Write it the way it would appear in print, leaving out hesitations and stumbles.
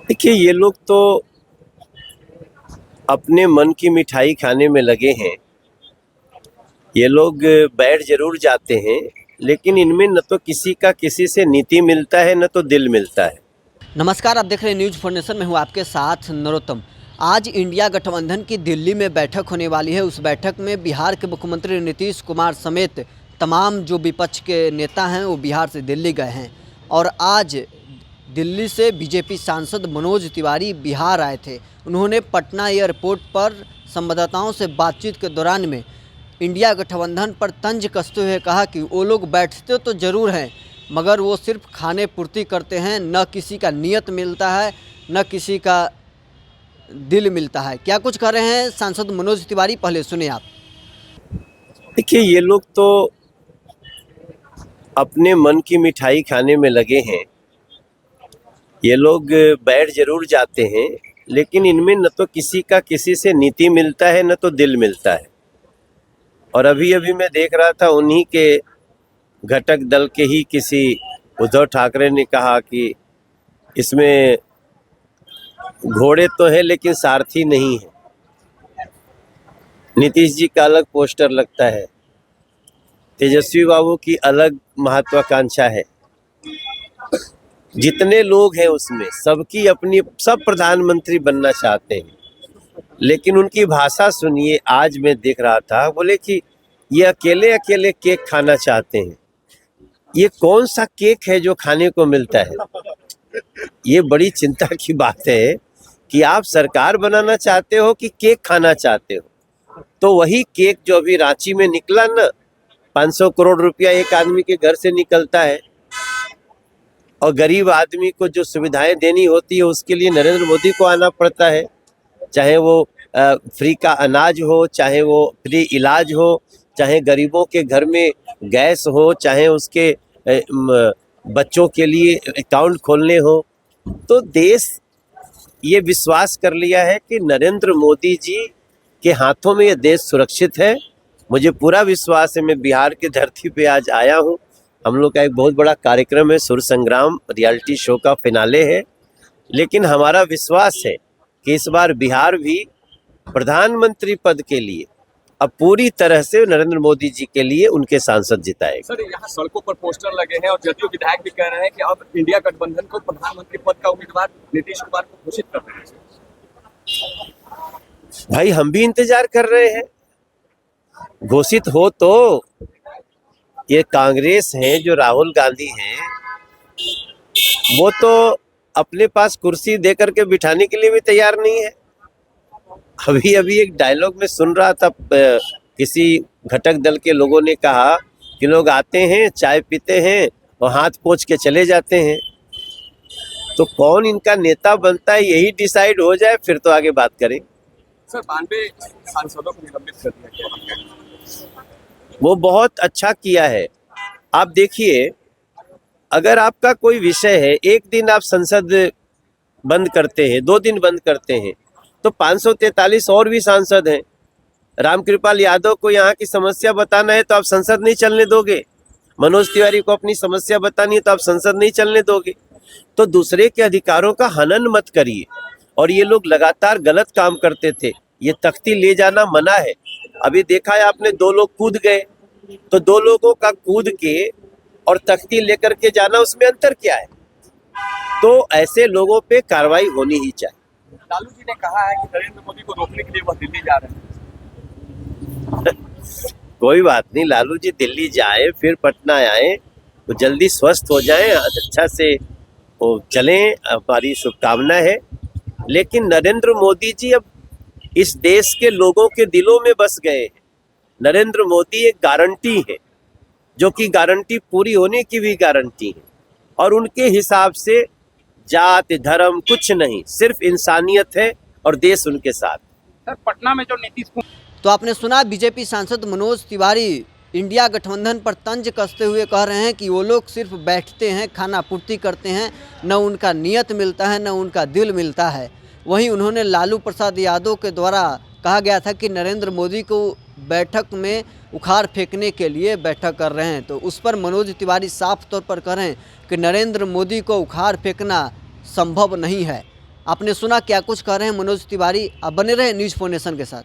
देखिए, ये लोग तो अपने मन की मिठाई खाने में लगे हैं। ये लोग बैठ जरूर जाते हैं, लेकिन इनमें न तो किसी का किसी से नीति मिलता है, न तो दिल मिलता है। नमस्कार, आप देख रहे हैं न्यूज़ फॉर नेशन में हूँ आपके साथ नरोत्तम। आज इंडिया गठबंधन की दिल्ली में बैठक होने वाली है। उस बैठक में बिहार के मुख्यमंत्री नीतीश कुमार समेत तमाम जो विपक्ष के नेता हैं वो बिहार से दिल्ली गए हैं। और आज दिल्ली से बीजेपी सांसद मनोज तिवारी बिहार आए थे। उन्होंने पटना एयरपोर्ट पर संवाददाताओं से बातचीत के दौरान में इंडिया गठबंधन पर तंज कसते हुए कहा कि वो लोग बैठते तो ज़रूर हैं, मगर वो सिर्फ खाने पूर्ति करते हैं, न किसी का नियत मिलता है, न किसी का दिल मिलता है। क्या कुछ कर रहे हैं सांसद मनोज तिवारी, पहले सुने आप। देखिए, ये लोग तो अपने मन की मिठाई खाने में लगे हैं। ये लोग बैठ जरूर जाते हैं, लेकिन इनमें न तो किसी का किसी से नीति मिलता है, न तो दिल मिलता है। और अभी अभी मैं देख रहा था, उन्हीं के घटक दल के ही किसी उद्धव ठाकरे ने कहा कि इसमें घोड़े तो हैं लेकिन सारथी नहीं है। नीतीश जी का अलग पोस्टर लगता है, तेजस्वी बाबू की अलग महत्वाकांक्षा है। जितने लोग हैं उसमें सबकी अपनी, सब प्रधानमंत्री बनना चाहते हैं, लेकिन उनकी भाषा सुनिए। आज मैं देख रहा था, बोले कि ये अकेले अकेले केक खाना चाहते हैं। ये कौन सा केक है जो खाने को मिलता है? ये बड़ी चिंता की बात है कि आप सरकार बनाना चाहते हो कि केक खाना चाहते हो। तो वही केक जो अभी रांची में निकला ना, 500 करोड़ रुपया एक आदमी के घर से निकलता है, और गरीब आदमी को जो सुविधाएं देनी होती है उसके लिए नरेंद्र मोदी को आना पड़ता है। चाहे वो फ्री का अनाज हो, चाहे वो फ्री इलाज हो, चाहे गरीबों के घर में गैस हो, चाहे उसके बच्चों के लिए अकाउंट खोलने हो। तो देश ये विश्वास कर लिया है कि नरेंद्र मोदी जी के हाथों में ये देश सुरक्षित है। मुझे पूरा विश्वास है। मैं बिहार की धरती पे आज आया हूँ। हम लोग का एक बहुत बड़ा कार्यक्रम है, सुर संग्राम रियलिटी शो का फिनाले है, लेकिन हमारा विश्वास है कि इस बार बिहार भी प्रधानमंत्री पद के लिए अब पूरी तरह से नरेंद्र मोदी जी के लिए उनके सांसद जिताएगा। सर, यहाँ सड़कों पर पोस्टर लगे हैं और जदयू विधायक भी कह रहे हैं कि अब इंडिया गठबंधन को प्रधानमंत्री पद का उम्मीदवार नीतीश कुमार को घोषित कर रहे हैं। भाई, हम भी इंतजार कर रहे हैं। घोषित हो तो ये कांग्रेस है, जो राहुल गांधी हैं, वो तो अपने पास कुर्सी दे करके बिठाने के लिए भी तैयार नहीं है। अभी अभी एक डायलॉग में सुन रहा था, किसी घटक दल के लोगों ने कहा कि लोग आते हैं, चाय पीते हैं और हाथ पोंछ के चले जाते हैं। तो कौन इनका नेता बनता है यही डिसाइड हो जाए, फिर तो आगे बात करें। सर, 92 सांसदों को निलंबित कर दिया गया। वो बहुत अच्छा किया है। आप देखिए, अगर आपका कोई विषय है, एक दिन आप संसद बंद करते हैं, 2 दिन बंद करते हैं, तो 543 और भी सांसद हैं। रामकृपाल यादव को यहाँ की समस्या बताना है तो आप संसद नहीं चलने दोगे। मनोज तिवारी को अपनी समस्या बतानी है तो आप संसद नहीं चलने दोगे। तो दूसरे के अधिकारों का हनन मत करिए। और ये लोग लगातार गलत काम करते थे। ये तख्ती ले जाना मना है। अभी देखा है आपने, 2 लोग कूद गए, तो 2 लोगों का कूद के और तख्ती लेकर के जाना, उसमें अंतर क्या है? तो ऐसे लोगों पे कार्रवाई होनी ही चाहिए। लालू जी ने कहा है कि नरेंद्र मोदी को रोकने के लिए वह दिल्ली जा रहे हैं। कोई बात नहीं, लालू जी दिल्ली जाए, फिर पटना आए, तो जल्दी स्वस्थ हो जाएं, अच्छा से वो चलें, हमारी शुभकामना है। लेकिन नरेंद्र मोदी जी अब इस देश के लोगों के दिलों में बस गए हैं। नरेंद्र मोदी एक गारंटी है, जो कि गारंटी पूरी होने की भी गारंटी है। और उनके हिसाब से जात धर्म कुछ नहीं, सिर्फ इंसानियत है और देश उनके साथ। सर, पटना में जो नीतीश तो आपने सुना, बीजेपी सांसद मनोज तिवारी इंडिया गठबंधन पर तंज कसते हुए कह रहे हैं कि वो लोग सिर्फ बैठते हैं, खाना पूर्ति करते हैं, न उनका नियत मिलता है, न उनका दिल मिलता है। वहीं उन्होंने लालू प्रसाद यादव के द्वारा कहा गया था कि नरेंद्र मोदी को बैठक में उखाड़ फेंकने के लिए बैठक कर रहे हैं, तो उस पर मनोज तिवारी साफ तौर पर कह रहे हैं कि नरेंद्र मोदी को उखाड़ फेंकना संभव नहीं है। आपने सुना क्या कुछ कह रहे हैं मनोज तिवारी। आप बने रहे न्यूज़ 4 नेशन के साथ।